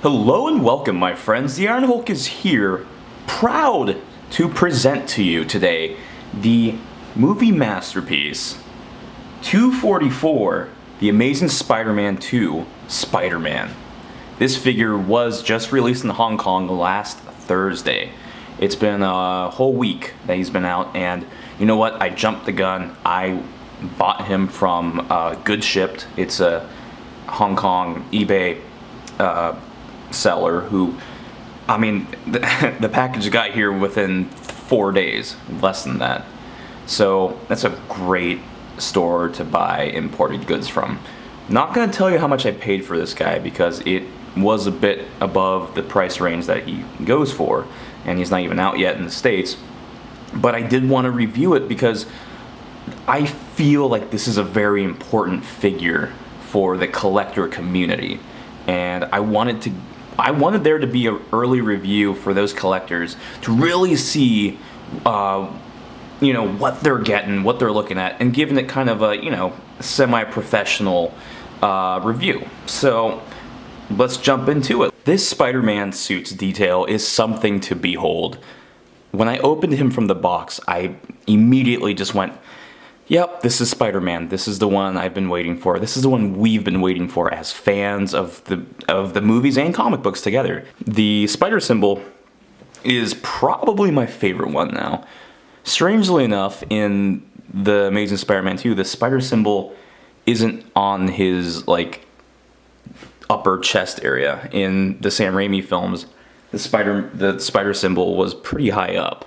Hello and welcome, my friends. The Iron Hulk is here, proud to present to you today the movie masterpiece 244, The Amazing Spider-Man 2, Spider-Man. This figure was just released in Hong Kong last Thursday. It's been a whole week that he's been out, and you know what? I jumped the gun. I bought him from Good Shipped. It's a Hong Kong eBay seller who, I mean, the package got here within 4 days, less than that. So that's a great store to buy imported goods from. Not gonna tell you how much I paid for this guy because it was a bit above the price range that he goes for, and he's not even out yet in the States. But I did want to review it because I feel like this is a very important figure for the collector community, and I wanted there to be an early review for those collectors to really see, what they're getting, what they're looking at, and giving it kind of a, semi-professional review. So let's jump into it. This Spider-Man suit's detail is something to behold. When I opened him from the box, I immediately just went, yep, this is Spider-Man. This is the one I've been waiting for. This is the one we've been waiting for as fans of the movies and comic books together. The spider symbol is probably my favorite one now. Strangely enough, in the Amazing Spider-Man 2, the spider symbol isn't on his upper chest area. In the Sam Raimi films, the spider symbol was pretty high up.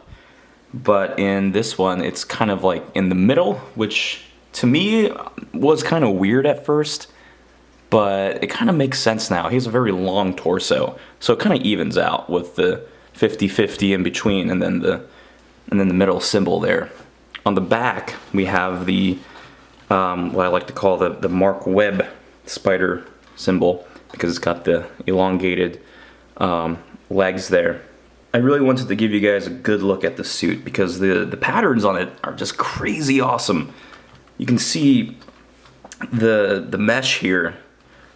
But in this one, it's kind of like in the middle, which to me was kind of weird at first, but it kind of makes sense now. He has a very long torso, so it kind of evens out with the 50-50 in between, and then the middle symbol there. On the back, we have the what I like to call the Mark Webb spider symbol, because it's got the elongated legs there. I really wanted to give you guys a good look at the suit because the patterns on it are just crazy awesome. You can see the mesh here.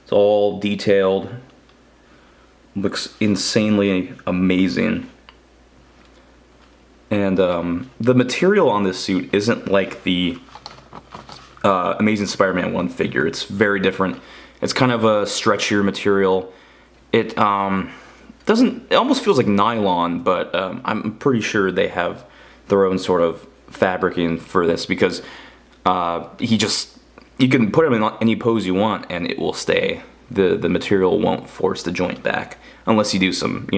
It's all detailed. Looks insanely amazing. And the material on this suit isn't like the Amazing Spider-Man 1 figure. It's very different. It's kind of a stretchier material. It almost feels like nylon, but I'm pretty sure they have their own sort of fabricing for this because you can put him in any pose you want and it will stay. The material won't force the joint back unless you do some,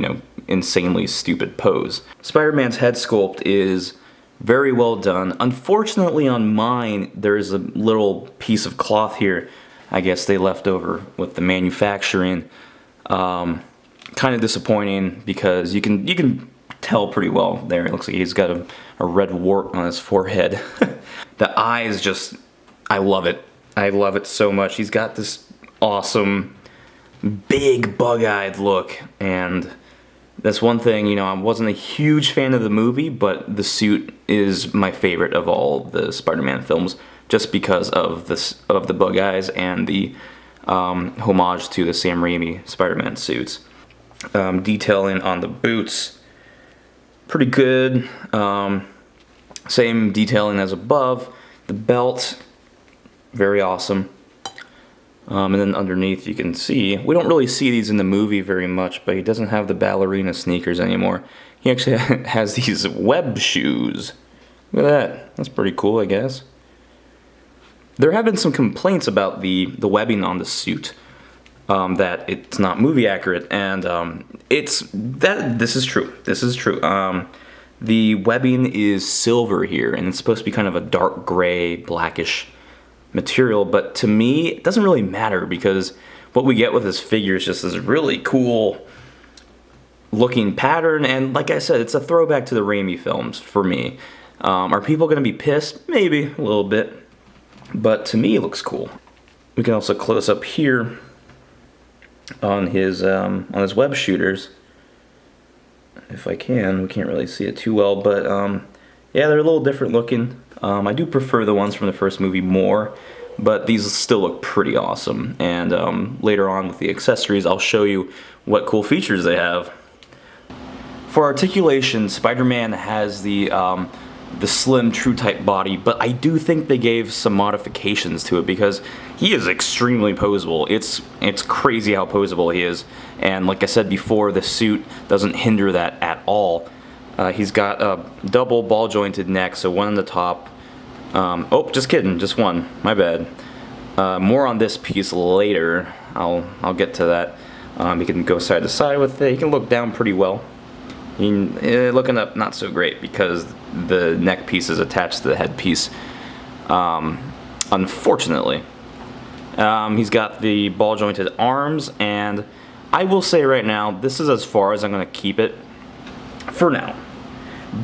insanely stupid pose. Spider-Man's head sculpt is very well done. Unfortunately on mine, there is a little piece of cloth here. I guess they left over with the manufacturing. Kind of disappointing because you can tell pretty well there. It looks like he's got a red wart on his forehead. The eyes just, I love it. I love it so much. He's got this awesome, big, bug-eyed look, and that's one thing, I wasn't a huge fan of the movie, but the suit is my favorite of all the Spider-Man films, just because of the bug eyes and the homage to the Sam Raimi Spider-Man suits. Detailing on the boots, pretty good. Same detailing as above. The belt, very awesome. And then underneath you can see, we don't really see these in the movie very much, but he doesn't have the ballerina sneakers anymore. He actually has these web shoes. Look at that. That's pretty cool, I guess. There have been some complaints about the webbing on the suit. That it's not movie accurate, and this is true. This is true. The webbing is silver here, and it's supposed to be kind of a dark gray, blackish material. But to me, it doesn't really matter because what we get with this figure is just this really cool looking pattern. And like I said, it's a throwback to the Raimi films for me. Are people going to be pissed? Maybe a little bit, but to me, it looks cool. We can also close up here on his web shooters, if I can. We can't really see it too well, but yeah, they're a little different looking. I do prefer the ones from the first movie more, but these still look pretty awesome. And later on with the accessories, I'll show you what cool features they have. For articulation, Spider-Man has the slim true type body, but I do think they gave some modifications to it because he is extremely posable. It's crazy how posable he is, and like I said before, the suit doesn't hinder that at all. He's got a double ball jointed neck, so one on the top. Oh, just kidding, just one. My bad. More on this piece later. I'll get to that. He can go side to side with it. He can look down pretty well. Looking up, not so great because the neck piece is attached to the head piece. Unfortunately, he's got the ball jointed arms, and I will say right now, this is as far as I'm going to keep it for now.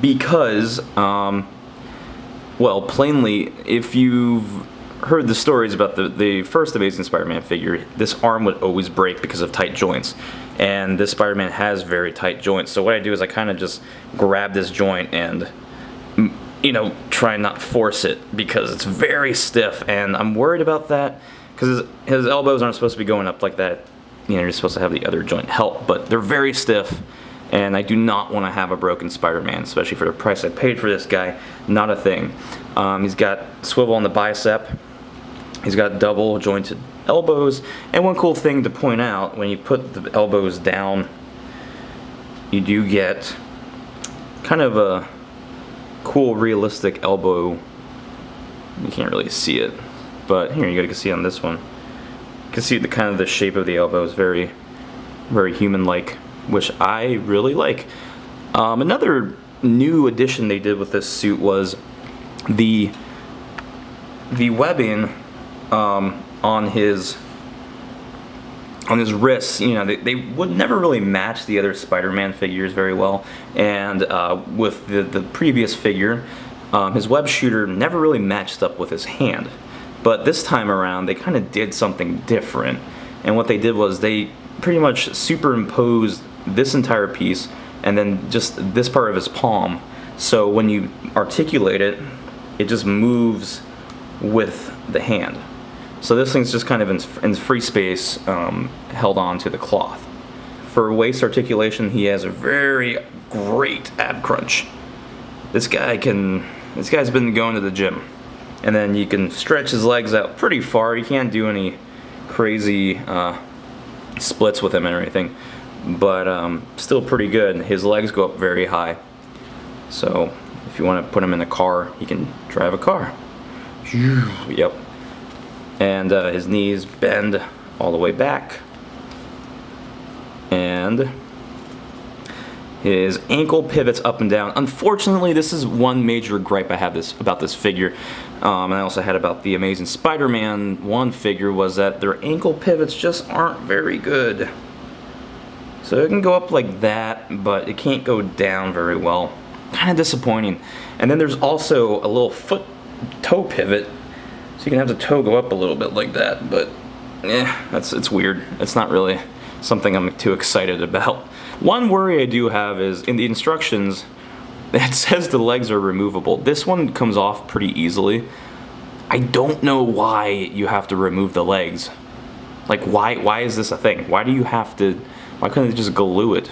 Because, well, plainly, if you've heard the stories about the first Amazing Spider-Man figure, this arm would always break because of tight joints. And this Spider-Man has very tight joints. So what I do is I kind of just grab this joint and, you know, try and not force it because it's very stiff. And I'm worried about that because his elbows aren't supposed to be going up like that. You know, you're supposed to have the other joint help, but they're very stiff. And I do not want to have a broken Spider-Man, especially for the price I paid for this guy. Not a thing. He's got swivel on the bicep. He's got double jointed elbows. And one cool thing to point out, when you put the elbows down, you do get kind of a cool realistic elbow. You can't really see it, but here you can see on this one. You can see the kind of the shape of the elbow is very, very human-like, which I really like. Another new addition they did with this suit was the webbing on his wrists. You know, they would never really match the other Spider-Man figures very well, and with the previous figure, his web shooter never really matched up with his hand. But this time around, they kind of did something different, and what they did was they pretty much superimposed this entire piece and then just this part of his palm. So when you articulate it, it just moves with the hand. So this thing's just kind of in free space, held on to the cloth. For waist articulation, he has a very great ab crunch. This guy's been going to the gym. And then you can stretch his legs out pretty far. You can't do any crazy splits with him and everything, but still pretty good. His legs go up very high. So if you want to put him in a car, he can drive a car. Yep. And his knees bend all the way back, and his ankle pivots up and down. Unfortunately, this is one major gripe I have about this figure, and I also had about the Amazing Spider-Man 1 figure, was that their ankle pivots just aren't very good. So it can go up like that, but it can't go down very well. Kind of disappointing. And then there's also a little foot toe pivot, so you can have the toe go up a little bit like that, but it's weird. It's not really something I'm too excited about. One worry I do have is in the instructions, it says the legs are removable. This one comes off pretty easily. I don't know why you have to remove the legs. Like, why is this a thing? Why couldn't they just glue it?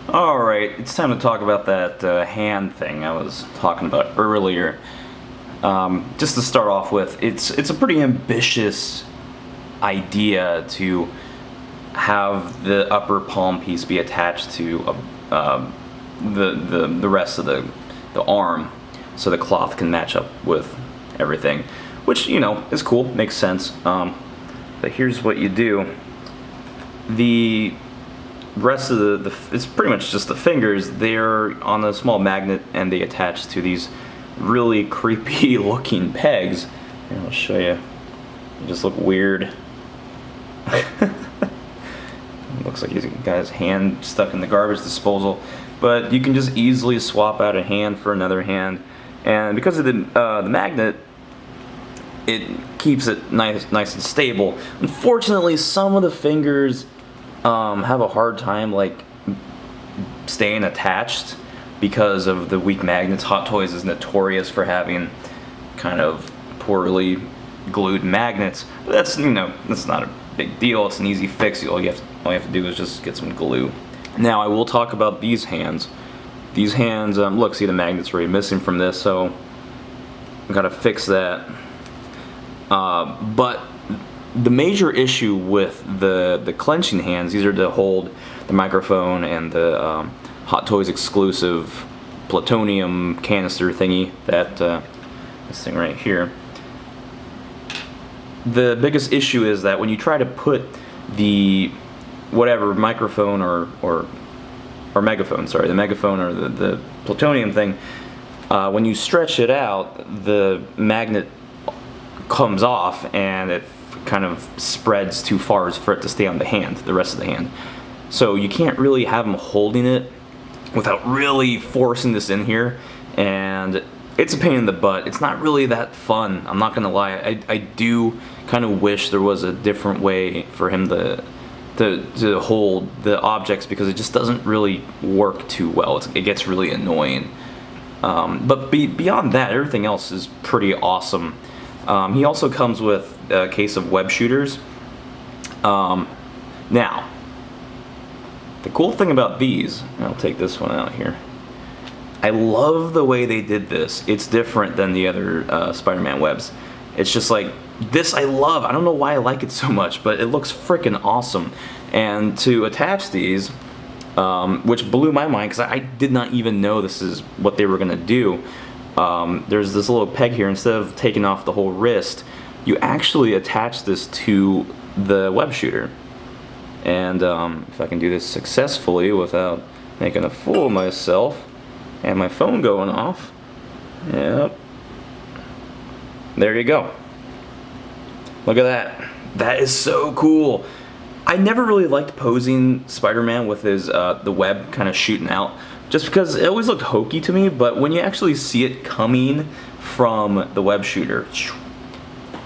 Alright, it's time to talk about that hand thing I was talking about earlier. Just to start off with, it's a pretty ambitious idea to have the upper palm piece be attached to the rest of the arm, so the cloth can match up with everything, which, you know, is cool, makes sense. But here's what you do. The rest of it's pretty much just the fingers. They're on a small magnet and they attach to these really creepy looking pegs. Here, I'll show you. They just look weird. Looks like he's got his hand stuck in the garbage disposal, but you can just easily swap out a hand for another hand, and because of the magnet, it keeps it nice and stable. Unfortunately, some of the fingers have a hard time like staying attached because of the weak magnets. Hot Toys is notorious for having kind of poorly glued magnets. But that's, that's not a big deal. It's an easy fix. All you have to do is just get some glue. Now I will talk about these hands. These hands, look, see the magnets already missing from this, so I've got to fix that. But the major issue with the clenching hands, these are to hold the microphone and the Hot Toys exclusive plutonium canister thingy, that this thing right here. The biggest issue is that when you try to put the whatever microphone or megaphone, sorry, the megaphone or the plutonium thing, when you stretch it out, the magnet comes off and it kind of spreads too far for it to stay on the hand, the rest of the hand. So you can't really have them holding it without really forcing this in here, and it's a pain in the butt. It's not really that fun, I'm not gonna lie. I do kind of wish there was a different way for him to hold the objects, because it just doesn't really work too well. It gets really annoying. But beyond that, everything else is pretty awesome. He also comes with a case of web shooters. Now, the cool thing about these, I'll take this one out here. I love the way they did this. It's different than the other Spider-Man webs. It's just like, this I love. I don't know why I like it so much, but it looks freaking awesome. And to attach these, which blew my mind because I did not even know this is what they were going to do. There's this little peg here. Instead of taking off the whole wrist, you actually attach this to the web shooter. And if I can do this successfully without making a fool of myself and my phone going off, yep, there you go. Look at that. That is so cool. I never really liked posing Spider-Man with his the web kind of shooting out, just because it always looked hokey to me. But when you actually see it coming from the web shooter,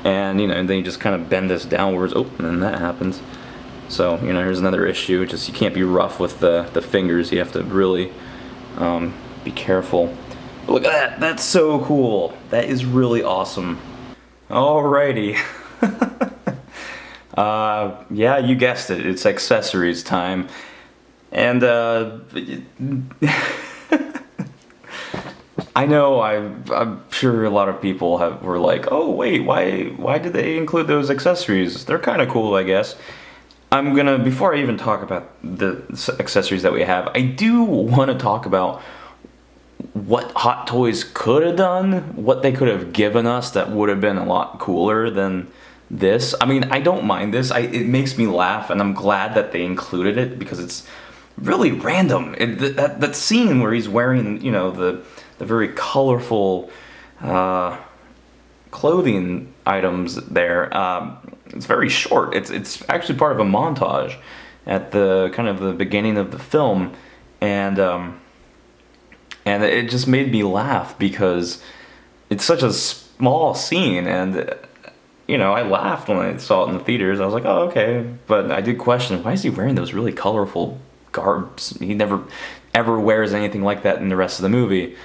and and then you just kind of bend this downwards, oh, and then that happens. So here's another issue. Just you can't be rough with the fingers. You have to really be careful. But look at that. That's so cool. That is really awesome. Alrighty. Yeah, you guessed it. It's accessories time. And I know I'm sure a lot of people were like, oh wait, why did they include those accessories? They're kind of cool, I guess. Before I even talk about the accessories that we have, I do want to talk about what Hot Toys could have done, what they could have given us that would have been a lot cooler than this. I mean, I don't mind this. It makes me laugh, and I'm glad that they included it because it's really random. That scene where he's wearing, the very colorful clothing items there. It's very short. It's actually part of a montage at the kind of the beginning of the film, and it just made me laugh because it's such a small scene, and I laughed when I saw it in the theaters. I was like, oh, okay. But I did question, why is he wearing those really colorful garbs? He never ever wears anything like that in the rest of the movie.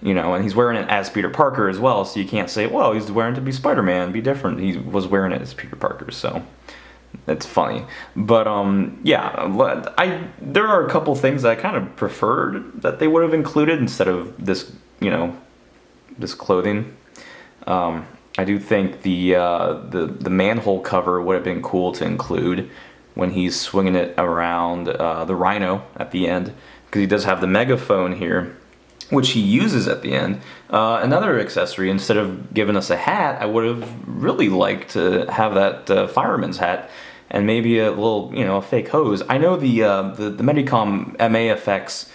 And he's wearing it as Peter Parker as well, so you can't say, well, he's wearing it to be Spider-Man, be different. He was wearing it as Peter Parker, so it's funny. But yeah, there are a couple things that I kind of preferred that they would have included instead of this, this clothing. I do think the manhole cover would have been cool to include when he's swinging it around the Rhino at the end, because he does have the megaphone here, which he uses at the end. Another accessory, instead of giving us a hat, I would have really liked to have that fireman's hat and maybe a little, a fake hose. I know the Medicom MA effects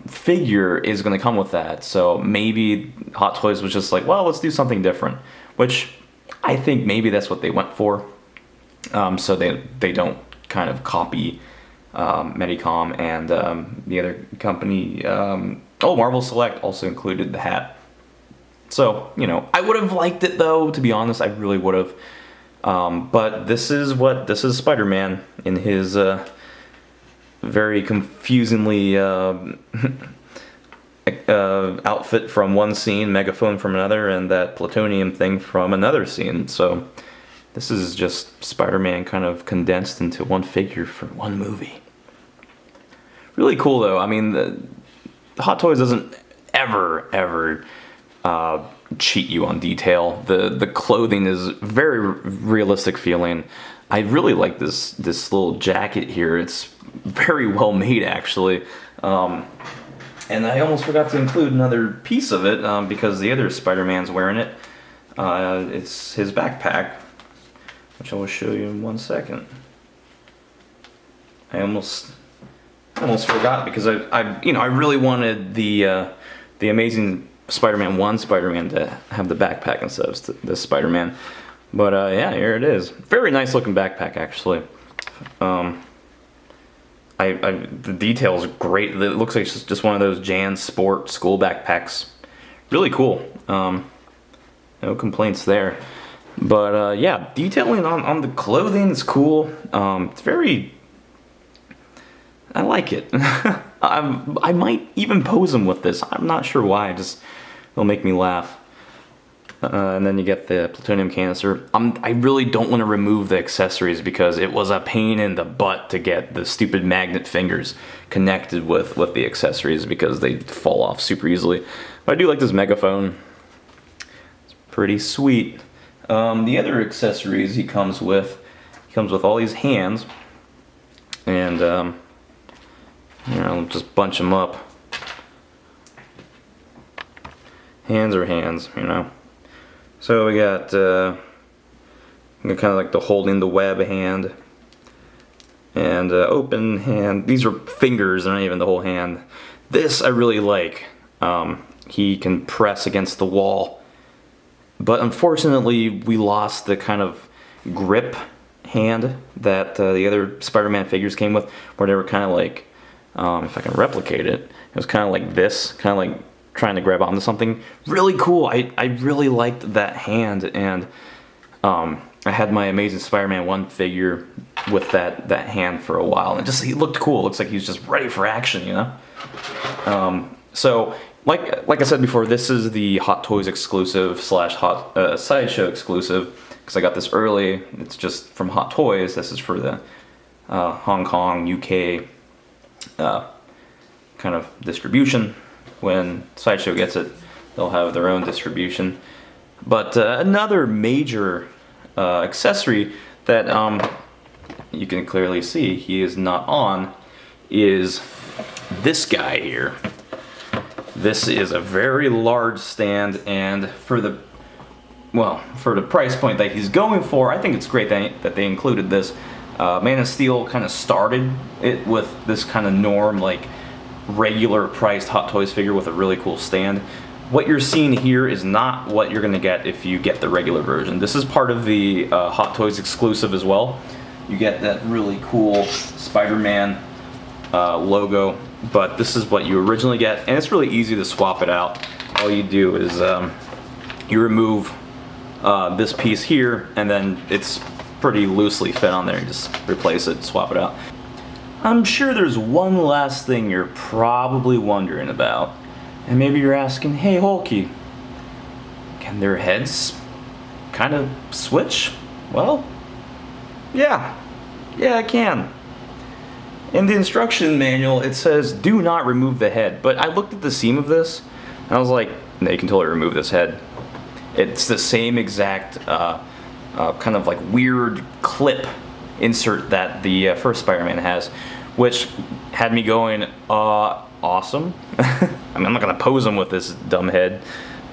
figure is going to come with that, so maybe Hot Toys was just like, well, let's do something different, which I think maybe that's what they went for, so they don't kind of copy Medicom and the other company. Marvel Select also included the hat. So, I would have liked it though, to be honest, I really would have. But this is Spider-Man in his very confusingly outfit from one scene, megaphone from another, and that plutonium thing from another scene. So this is just Spider-Man kind of condensed into one figure for one movie. Really cool though. I mean, the Hot Toys doesn't ever cheat you on detail. The clothing is very realistic feeling. I really like this little jacket here. It's very well made actually. And I almost forgot to include another piece of it because the other Spider-Man's wearing it. It's his backpack, which I will show you in 1 second. I almost forgot because I really wanted the Amazing Spider-Man 1 Spider-Man to have the backpack instead of the Spider-Man. But yeah, here it is. Very nice looking backpack actually. The detail is great. It looks like it's just one of those Jan Sport school backpacks. Really cool. No complaints there. But yeah, detailing on the clothing is cool. It's very... I like it. I might even pose him with this. I'm not sure why. It'll make me laugh. And then you get the plutonium canister. I really don't want to remove the accessories because it was a pain in the butt to get the stupid magnet fingers connected with the accessories because they fall off super easily. But I do like this megaphone. It's pretty sweet. The other accessories he comes with all these hands, and you know, just bunch them up. Hands are hands, you know. So we got kind of like the holding the web hand and open hand. These are fingers, they're not even the whole hand. This I really like. He can press against the wall, but unfortunately we lost the kind of grip hand that the other Spider-Man figures came with, where they were kind of like, if I can replicate it, it was kind of like this, kind of like trying to grab onto something. Really cool. I really liked that hand, and I had my Amazing Spider-Man 1 figure with that hand for a while, and he looked cool. It looks like he was just ready for action, you know. So like I said before, this is the Hot Toys exclusive / Sideshow exclusive because I got this early. It's just from Hot Toys. This is for the Hong Kong, UK kind of distribution. When Sideshow gets it, they'll have their own distribution. But another major accessory that you can clearly see he is not on is this guy here. This is a very large stand, and for the price point that he's going for, I think it's great that they included this. Man of Steel kind of started it with this kind of norm, like regular priced Hot Toys figure with a really cool stand. What you're seeing here is not what you're gonna get if you get the regular version. This is part of the Hot Toys exclusive as well. You get that really cool Spider-Man logo, but this is what you originally get, and it's really easy to swap it out. All you do is you remove this piece here, and then it's pretty loosely fit on there. You just replace it, swap it out. I'm sure there's one last thing you're probably wondering about, and maybe you're asking, hey Hulky, can their heads kind of switch? Well, yeah, it can. In the instruction manual it says do not remove the head, but I looked at the seam of this and I was like, no, you can totally remove this head. It's the same exact kind of like weird clip insert that the first Spider-Man has, which had me going, awesome. I mean, I'm not gonna pose him with this dumb head.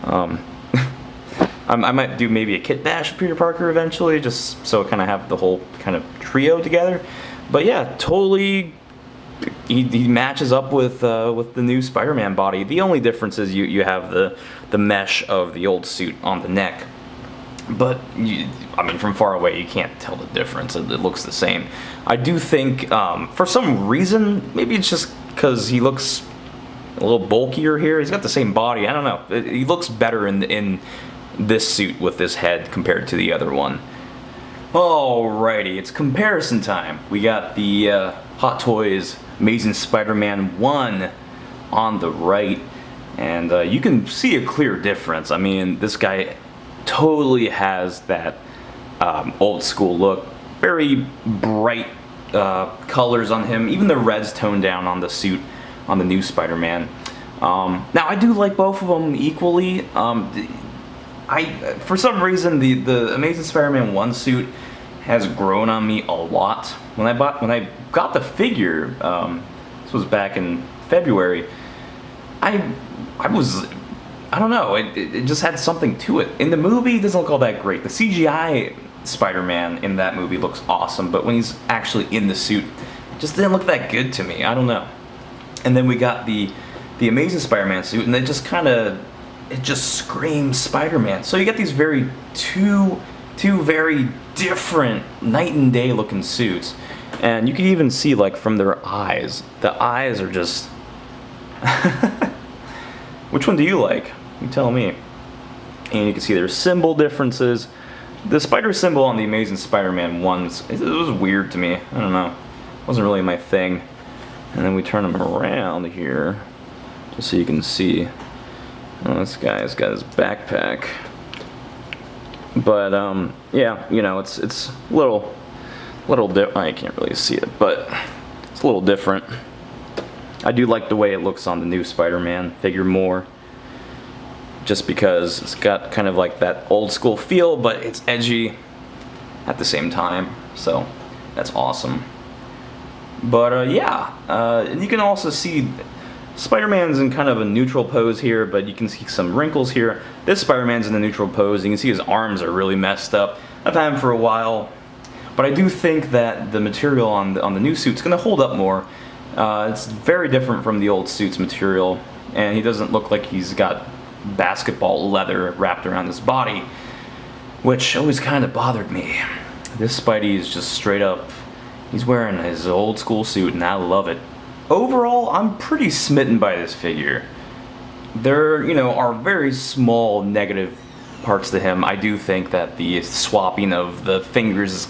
I might do maybe a kit bash of Peter Parker eventually, just so kind of have the whole kind of trio together. But yeah, totally, he matches up with the new Spider-Man body. The only difference is you have the mesh of the old suit on the neck. But, I mean, from far away, you can't tell the difference. It looks the same. I do think, for some reason, maybe it's just because he looks a little bulkier here. He's got the same body. I don't know. He looks better in this suit with this head compared to the other one. Alrighty, it's comparison time. We got the Hot Toys Amazing Spider-Man 1 on the right. and you can see a clear difference. I mean, this guy totally has that old school look. Very bright colors on him. Even the red's toned down on the suit on the new Spider-Man. Now I do like both of them equally. For some reason the Amazing Spider-Man 1 suit has grown on me a lot. When I got the figure, this was back in February, I don't know, it just had something to it. In the movie, it doesn't look all that great. The CGI Spider-Man in that movie looks awesome, but when he's actually in the suit, it just didn't look that good to me. I don't know. And then we got the Amazing Spider-Man suit, and it just screams Spider-Man. So you get these two very different night and day looking suits, and you can even see, like, from their eyes. The eyes are just. Which one do you like? You tell me. And you can see there's symbol differences. The spider symbol on the Amazing Spider-Man 1, it was weird to me. I don't know. It wasn't really my thing. And then we turn him around here, just so you can see. Oh, this guy's got his backpack. But yeah, you know, it's a little different. I can't really see it, but it's a little different. I do like the way it looks on the new Spider-Man figure more, just because it's got kind of like that old school feel, but it's edgy at the same time. So that's awesome. But yeah, and you can also see Spider-Man's in kind of a neutral pose here, but you can see some wrinkles here. This Spider-Man's in a neutral pose. You can see his arms are really messed up. I've had him for a while, but I do think that the material on the new suit's going to hold up more. It's very different from the old suit's material, and he doesn't look like he's got basketball leather wrapped around his body, which always kind of bothered me. This Spidey is just straight up, he's wearing his old school suit, and I love it. Overall, I'm pretty smitten by this figure. There, you know, are very small negative parts to him. I do think that the swapping of the fingers is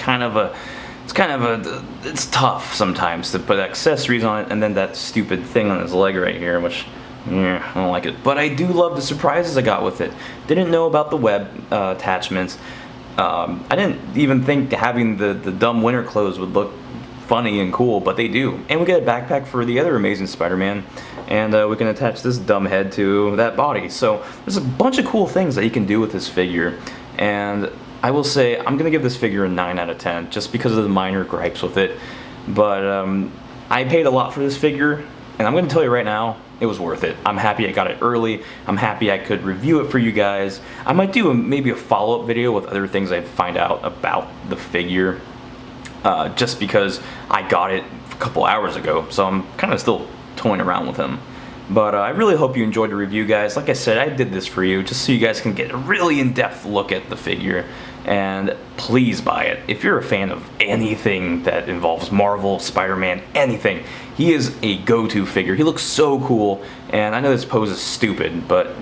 it's tough sometimes to put accessories on it, and then that stupid thing on his leg right here, which, yeah, I don't like it. But I do love the surprises I got with it. Didn't know about the web attachments. I didn't even think having the dumb winter clothes would look funny and cool, but they do. And we get a backpack for the other Amazing Spider-Man, and we can attach this dumb head to that body. So there's a bunch of cool things that you can do with this figure, and I will say I'm gonna give this figure a 9 out of 10 just because of the minor gripes with it. But I paid a lot for this figure, and I'm gonna tell you right now, it was worth it. I'm happy I got it early. I'm happy I could review it for you guys. I might do maybe a follow-up video with other things I find out about the figure, just because I got it a couple hours ago, so I'm kind of still toying around with him. But I really hope you enjoyed the review, guys. Like I said, I did this for you just so you guys can get a really in-depth look at the figure, and please buy it. If you're a fan of anything that involves Marvel, Spider-Man, anything, he is a go-to figure. He looks so cool, and I know this pose is stupid, but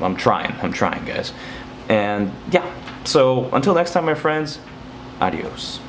I'm trying, guys. And yeah, so until next time, my friends, adios.